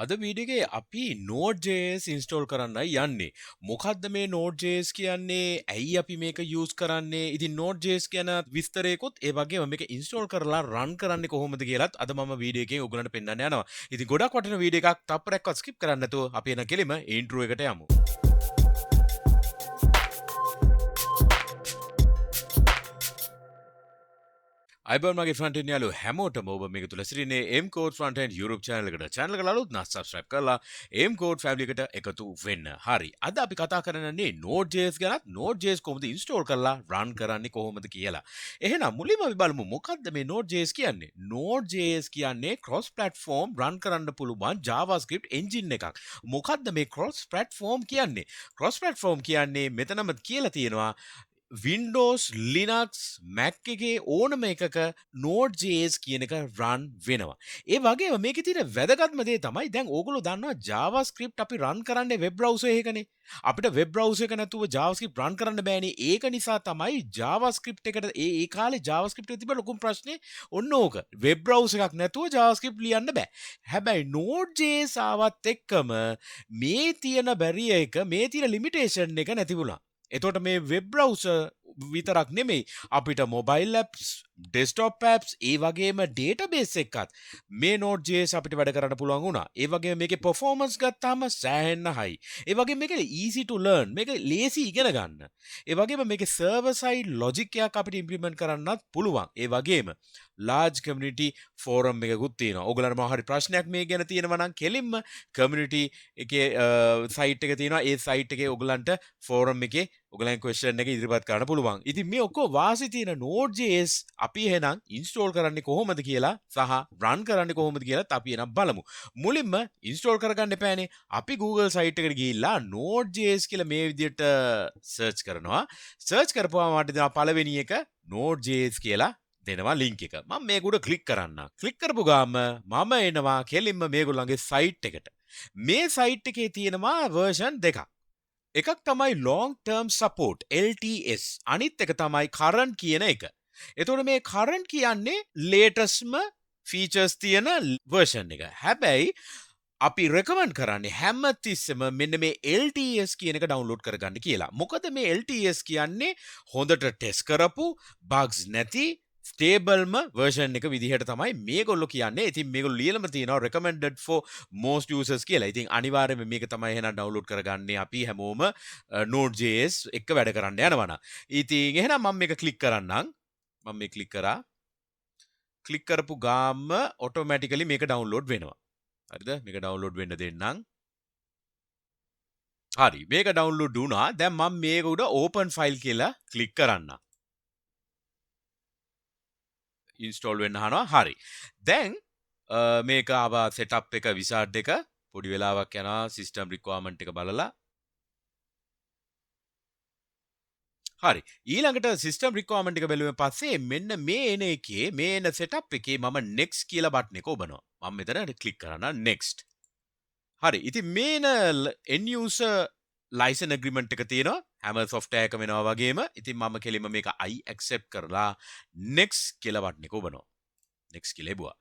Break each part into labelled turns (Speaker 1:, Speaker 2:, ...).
Speaker 1: අද වීඩියෝගේ අපි Node.js install කරන්නයි යන්නේ. මොකද්ද මේ Node.js කියන්නේ? ඇයි අපි මේක use කරන්නේ? ඉතින් Node.js ගැන විස්තරයකුත් ඒ වගේම මේක install කරලා run කරන්නේ කොහොමද කියලාත් අද මම වීඩියෝ එකෙන් ඔයගලන්ට පෙන්නන්න යනවා. ඉතින් ගොඩක් වටින වීඩියෝ එකක් තප්පරයක්වත් skip කරන්න නැතුව අපි එන කෙලිම intro එකට යමු. අයිබෝන් මගේ ෆ්‍රන්ට් යාලු හැමෝටම ඔබ මේක තුල සිටින්නේ MCodes Frontend YouTube channel එකට. channel එක අලුත් නම් subscribe කරලා MCodes family එකට එකතු වෙන්න. හරි. අද අපි කතා කරන්නේ Node.js ගැනත් Node.js කොහොමද install කරලා run කරන්නේ කොහොමද කියලා. එහෙනම් මුලින්ම අපි බලමු මොකක්ද මේ Node.js කියන්නේ? Node.js කියන්නේ cross platform run කරන්න පුළුවන් JavaScript engine එකක්. මොකක්ද මේ cross platform කියන්නේ? cross platform කියන්නේ මෙතනම කියලා තියෙනවා Windows, Linux, Mac එකේ ඕනම එකක Node.js කියන එක run වෙනවා. ඒ වගේම මේකේ තියෙන වැදගත්ම දේ තමයි දැන් ඕගොල්ලෝ දන්නවා JavaScript අපි run කරන්නේ web browser එකකනේ. අපිට web browser එක නැතුව JavaScript run කරන්න බෑනේ. ඒක නිසා තමයි JavaScript එකට ඒ කාලේ JavaScript එක තිබ්බ ලොකුම ප්‍රශ්නේ ඔන්න ඕක. web browser එකක් නැතුව JavaScript ලියන්න බෑ. හැබැයි Node.js ආවත් එක්කම මේ තියෙන barrier එක, මේ තියෙන limitation එක නැති වුණා. එතකොට මේ වෙබ් බ්‍රවුසර් විතරක් නෙමෙයි අපිට මොබයිල් ඇප්ස් ඩෙස්ක්ටොප් ඇප්ස් ඒ වගේම ඩේටාබේස් එකත් මේ Node.js අපිට වැඩ කරන්න පුළුවන් වුණා. ඒ වගේම මේකේ performance ගත්තාම සෑහෙන්න high. ඒ වගේම මේක easy to learn. මේක ලේසි ඉගෙන ගන්න. ඒ වගේම මේකේ server side logic එකක් අපිට implement කරන්නත් පුළුවන්. ඒ වගේම large community forum එකකුත් තියෙනවා. ඔයගලන්ට මොනවා හරි ප්‍රශ්නයක් මේ ගැන තියෙනවා නම් කෙලින්ම community එකේ site එක තියෙනවා. ඒ site එකේ ඔයගලන්ට forum එකේ ඔයගලන් question එක ඉදිරිපත් කරන්න පුළුවන්. ඉතින් මේ ඔක්කොම වාසි තියෙන Node.js අපි එහෙනම් install කරන්නේ කොහොමද කියලා සහ run කරන්නේ කොහොමද කියලාත් අපි එහෙනම් බලමු. මුලින්ම install කරගන්න එපානේ. අපි Google site එකට ගිහිල්ලා Node.js කියලා මේ විදිහට search කරනවා. search කරපුවාම මට දෙනවා පළවෙනි එක Node.js කියලා දෙනවා link එක. මම මේක උඩ click කරන්න. click කරපු ගාම මම එනවා කෙලින්ම මේගොල්ලන්ගේ site එකට. මේ site එකේ තියෙනවා version දෙකක්. එකක් තමයි long term support LTS. අනිත් එක තමයි current කියන එක. එතකොට මේ current කියන්නේ latestම features තියෙන version එක. හැබැයි අපි recommend කරන්නේ හැමතිස්සෙම මෙන්න මේ LTS කියන එක download කරගන්න කියලා. මොකද මේ LTS කියන්නේ හොඳට test කරපු bugs නැති ස්ටේබල්ම version එක විදිහට තමයි මේගොල්ලෝ කියන්නේ. ඉතින් මේගොල්ලෝ ලියලම තියෙනවා recommended for most users කියලා. ඉතින් අනිවාර්යයෙන්ම මේක තමයි එහෙනම් download කරගන්නේ අපි හැමෝම Node.js එක වැඩ කරන්න යනවා නම්. ඉතින් එහෙනම් මම මේක click කරන්නම්. මම මේ click කරා. click කරපු ගාම automatically මේක download වෙනවා. හරිද? මේක download වෙන්න දෙන්නම්. හරි. මේක download වුණා. දැන් මම මේක උඩ open file කියලා click කරන්නම්. install වෙන්න අහනවා. හරි. දැන් මේක ආවා setup එක wizard එක පොඩි වෙලාවක් යනවා system requirement එක බලලා. හරි. ඊළඟට system requirement එක බැලුවෙන් පස්සේ මෙන්න මේ එන එකේ මේ එන setup එකේ මම next කියලා button එක ඔබනවා. මම මෙතන click කරනවා next. හරි. ඉතින් මේ එන end user license agreement එක තියෙනවා. හැම software එකම වෙනවා වගේම. ඉතින් මම කෙලින්ම මේක I accept කරලා next කියලා button එක ඔබනවා. next කියලා එබුවා.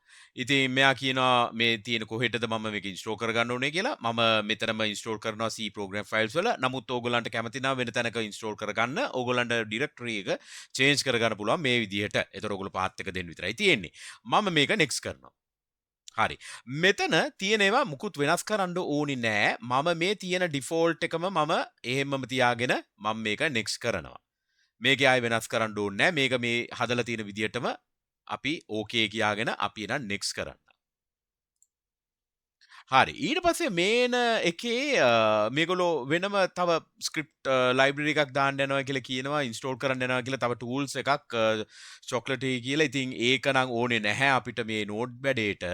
Speaker 1: ඉතින් මෙයා කියනවා මේ තියෙන කොහෙටද මම මේක install කරගන්න ඕනේ කියලා. මම මෙතනම install කරනවා C program files වල. නමුත් ඕගොල්ලන්ට කැමති නම් වෙන තැනක install කරගන්න. ඕගොල්ලන්ට directory එක change කරගන්න පුළුවන් මේ විදිහට. ඒතර ඕගොල්ලෝ path එක දෙන්න විතරයි තියෙන්නේ. මම මේක next කරනවා. හරි. මෙතන තියෙනවා මුකුත් වෙනස් කරන්න ඕනි නෑ. මම මේ තියෙන default එකම මම එහෙමම තියාගෙන මම මේක next කරනවා. මේකේ ආයෙ වෙනස් කරන්න ඕනේ නෑ. මේක මේ හදලා තියෙන විදිහටම අපි okay කියාගෙන අපි එන next කරන්න. හරි. ඊට පස්සේ මේන එකේ මේගොල්ලෝ වෙනම තව script library එකක් දාන්න යනවා කියලා කියනවා install කරන්න යනවා කියලා තව tools එකක් chocolate කියලා. ඉතින් ඒක නම් ඕනේ නැහැ අපිට මේ node වැඩේට.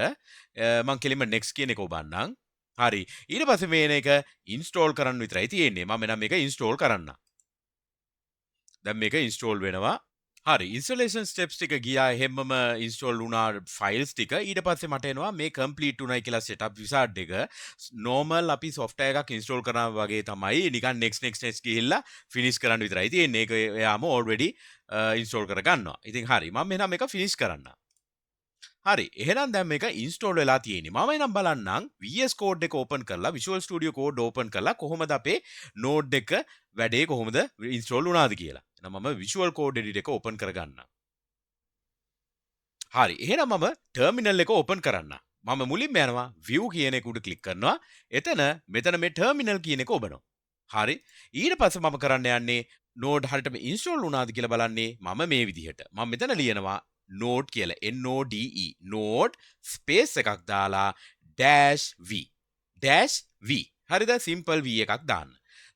Speaker 1: මම කෙලින්ම next කියන එක ඔබන්නම්. හරි. ඊට පස්සේ මේන එක install කරන්න විතරයි තියෙන්නේ. මම එනම් මේක install කරන්න. දැන් මේක install වෙනවා. හරි. installation steps ටික ගියා හැමම install වුණා files ටික. ඊට පස්සේ මට එනවා මේ complete උනායි කියලා setup wizard එක. normal අපි software එකක් install කරනවා වගේ තමයි. නිකන් next ගිහිල්ලා finish කරන්න විතරයි තියෙන්නේ. ඒක එයාම already install කරගන්නවා. ඉතින් හරි. මම එහෙනම් මේක finish කරන්න. හරි එහෙනම් දැන් මේක ඉන්ස්ටෝල් වෙලා තියෙන්නේ. මම එනම් බලන්නම් VS Code එක ඕපන් කරලා Visual Studio Code ඕපන් කරලා කොහොමද අපේ Node එක වැඩේ කොහොමද ඉන්ස්ටෝල් වුණාද කියලා. එහෙනම් මම Visual Code Editor එක ඕපන් කරගන්නම්. හරි එහෙනම් මම ටර්මිනල් එක ඕපන් කරන්න. මම මුලින්ම යනවා view කියන එක උඩ ක්ලික් කරනවා. එතන මෙතන මේ ටර්මිනල් කියන එක ඔබනවා. හරි ඊට පස්සේ මම කරන්න යන්නේ Node හරියටම ඉන්ස්ටෝල් වුණාද කියලා බලන්නේ මම මේ විදිහට. මම මෙතන ලියනවා Node කියලා NODE Node ස්පේස් එකක් දාලා -v හරිද simple v එකක් දාන්න.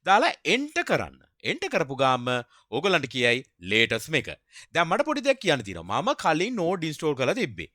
Speaker 1: දාලා enter කරන්න. enter කරපු ගාම ඕගොල්ලන්ට කියයි latest මේක. දැන් මට පොඩි දෙයක් කියන්න තියෙනවා. මම කලින් Node install කරලා තිබ්බේ.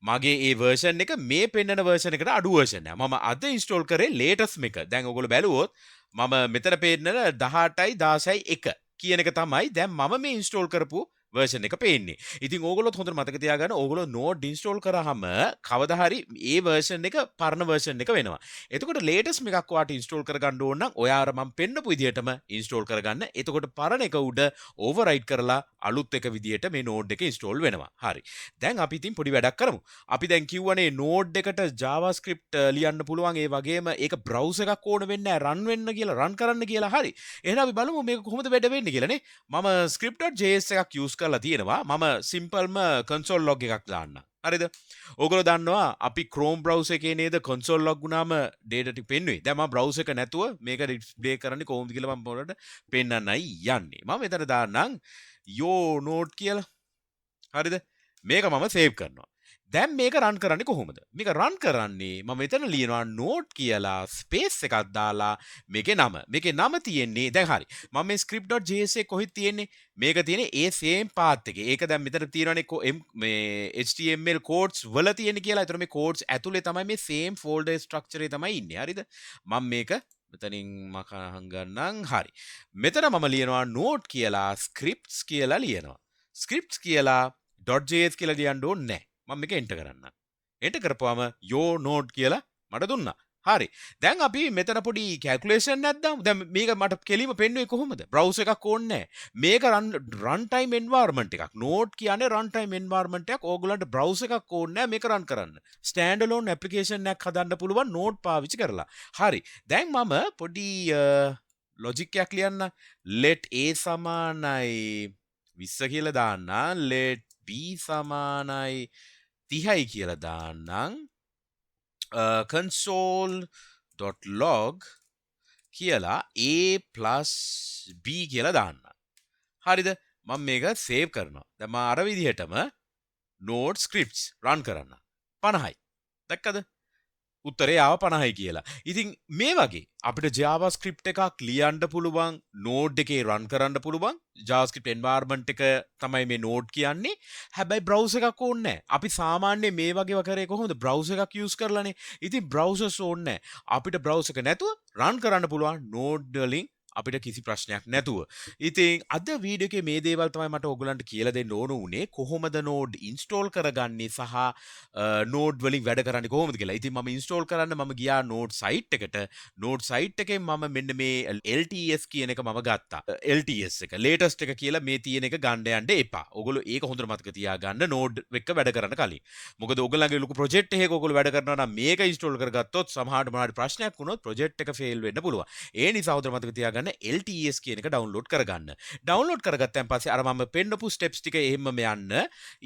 Speaker 1: මගේ ඒ version එක මේ පෙන්නන version එකට අඩු version එක. මම අද install කරේ latest මේක. දැන් ඕගොල්ලෝ බැලුවොත් මම මෙතන පෙන්නන 18යි 16යි 1 කියන එක තමයි දැන් මම මේ install කරපු version එක පේන්නේ. ඉතින් ඕගොල්ලොත් හොඳට මතක තියාගන්න ඕගොල්ලෝ Node install කරාම කවදා හරි ඒ version එක පරණ version එක වෙනවා. එතකොට latest එකක් ඔයාට install කරගන්න ඕන නම් ඔයා අර මම පෙන්නපු විදිහටම install කරගන්න. එතකොට පරණ එක උඩ override කරලා අලුත් එක විදිහට මේ Node එක install වෙනවා. හරි. දැන් අපි ඉතින් පොඩි වැඩක් කරමු. අපි දැන් කිව්වනේ Node එකට JavaScript ලියන්න පුළුවන් ඒ වගේම ඒක browser එකක් ඕන වෙන්නේ නැහැ run වෙන්න කියලා run කරන්න කියලා. හරි. එහෙනම් අපි බලමු මේක කොහොමද වැඩ වෙන්නේ කියලා නේ. මම script.js එකක් use කරලා තියෙනවා. මම සිම්පල්ම console log එකක් දාන්න. හරිද? ඕගොල්ලෝ දන්නවා අපි Chrome browser එකේ නේද console log වුණාම data ටික පෙන්වුවේ. දැන් මම browser එක නැතුව මේක display කරන්නේ කොහොමද කියලා මම පොඩට පෙන්වන්නයි යන්නේ. මම මෙතන දාන්නම් yo node කියලා. හරිද? මේක මම save කරනවා. දැන් මේක run කරන්නේ කොහොමද? මේක run කරන්නේ මම මෙතන ලියනවා node කියලා space එකක් දාලා මේකේ නම තියෙන්නේ දැන් හරි. මම මේ script.js එකේ කොහෙද තියෙන්නේ? මේක තියෙන්නේ ඒ same path එකේ. ඒක දැන් මෙතන තියෙනවානේ මේ HTML codes වල තියෙන කියලා. ඒතර මේ codes ඇතුලේ තමයි මේ same folder structure එක තමයි ඉන්නේ. හරිද? මම මේක මෙතනින් මකහන් ගන්නම්. හරි. මෙතන මම ලියනවා node කියලා scripts කියලා ලියනවා. scripts කියලා .js කියලා ලියන්න ඕනේ නැහැ. මම මේක එන්ටර් කරන්න. එන්ටර් කරපුවාම yo node කියලා මට දුන්නා. හරි. දැන් අපි මෙතන පොඩි කැල්කියුලේෂන් එකක් දාමු. දැන් මේක මට කෙලිම පෙන්වුවේ කොහොමද? browser එකක් ඕනේ නැහැ. මේක run time environment එකක්. Node කියන්නේ run time environment එකක්. ඕගොල්ලන්ට browser එකක් ඕනේ නැහැ මේක run කරන්න. stand alone application එකක් හදන්න පුළුවන් Node පාවිච්චි කරලා. හරි. දැන් මම පොඩි logic එකක් ලියන්න. let a සමානයි 20 කියලා දාන්න. let b සමානයි 30යි කියලා දාන්නම්. console.log කියලා a plus b කියලා දාන්න. හරිද? මම මේක save කරනවා. දැන් මම අර විදිහටම node scripts run කරන්න. 50යි. දැක්කද? උත්තරේ ආව 50යි කියලා. ඉතින් මේ වගේ අපිට JavaScript එකක් ලියන්න පුළුවන්, Node එකේ run කරන්න පුළුවන්. JavaScript environment එක තමයි මේ Node කියන්නේ. හැබැයි browser එකක් ඕනේ නැහැ. අපි සාමාන්‍යයෙන් මේ වගේව කරේ කොහොමද? browser එකක් use කරලානේ. ඉතින් browsers ඕනේ නැහැ. අපිට browser එක නැතුව run කරන්න පුළුවන් Node වලින් අපිට කිසි ප්‍රශ්නයක් නැතුව. ඉතින් අද වීඩියෝ එකේ මේ දේවල් තමයි මට ඔයගලන්ට කියලා දෙන්න ඕන උනේ කොහොමද Node install කරගන්නේ සහ Node වලින් වැඩ කරන්නේ කොහොමද කියලා. ඉතින් මම install කරන්න මම ගියා Node site එකට. Node site එකෙන් මම මෙන්න මේ LTS කියන එක මම ගත්තා. LTS එක latest එක කියලා මේ තියෙන එක ගන්න යන්න එපා. ඔයගොල්ලෝ ඒක හොඳට මතක තියාගන්න Node එක වැඩ කරන්න කලින්. මොකද ඔයගොල්ලන්ගේ ලොකු project එකක ඔයගොල්ලෝ වැඩ කරනවා නම් මේක install කරගත්තොත් සමහරට මොනවාරි ප්‍රශ්නයක් වුණොත් project එක fail වෙන්න පුළුවන්. ඒ නිසා හොඳට මතක තියාගන්න LTS කියන එක ඩවුන්ලෝඩ් කරගන්න. ඩවුන්ලෝඩ් කරගත්තන් පස්සේ අර මම පෙන්නපු ස්ටෙප්ස් ටික එහෙමම යන්න.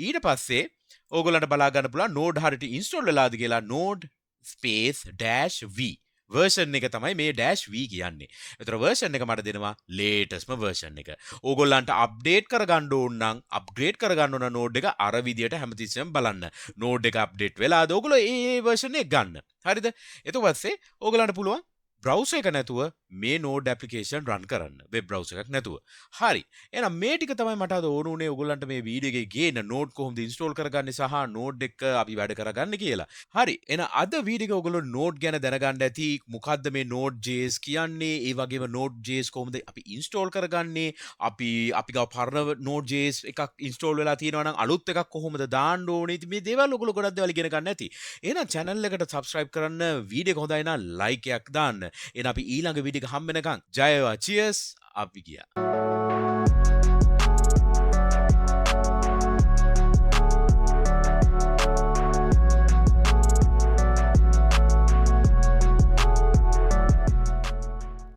Speaker 1: ඊට පස්සේ ඕගොල්ලන්ට බලා ගන්න පුළුවන් Node හරියට ඉන්ස්ටෝල් වෙලාද කියලා Node space -v version එක තමයි මේ -v කියන්නේ. ඒතර version එක මට දෙනවා latest version එක. ඕගොල්ලන්ට update කරගන්න ඕන නම් upgrade කරගන්න ඕන Node එක අර විදියට හැමතිස්සෙම බලන්න. Node එක update වෙලාද ඕගොල්ලෝ ඒ version එක ගන්න. හරිද? ඊට පස්සේ ඕගොල්ලන්ට පුළුවන් browser එක නැතුව මේ Node application run කරන්න. web browser එකක් නැතුව. හරි. එහෙනම් මේ ටික තමයි මට අද ඕන උනේ ඔයගොල්ලන්ට මේ වීඩියෝ එකේ ගේන Node කොහොමද install කරගන්නේ සහ Node එක අපි වැඩ කරගන්නේ කියලා. හරි. එහෙනම් අද වීඩියෝ එක ඔයගොල්ලෝ Node ගැන දැනගන්න ඇති. මොකද්ද මේ Node.js කියන්නේ? ඒ වගේම Node.js කොහොමද අපි install කරගන්නේ? අපි ගාව පරණ Node.js එකක් install වෙලා තියෙනවා නම් අලුත් එකක් කොහොමද දාන්න ඕනේ? ඉතින් මේ දේවල් ඔයගොල්ලෝ ගොඩක් දේවල් ඉගෙන ගන්න ඇති. එහෙනම් channel එකට subscribe කරන්න, වීඩියෝ එක හොඳයි නම් like එකක් දාන්න. එහෙනම් අපි ඊළඟ වීඩියෝ එක හම්බ වෙනකන් ජය වේවා. cheers අපි ගියා.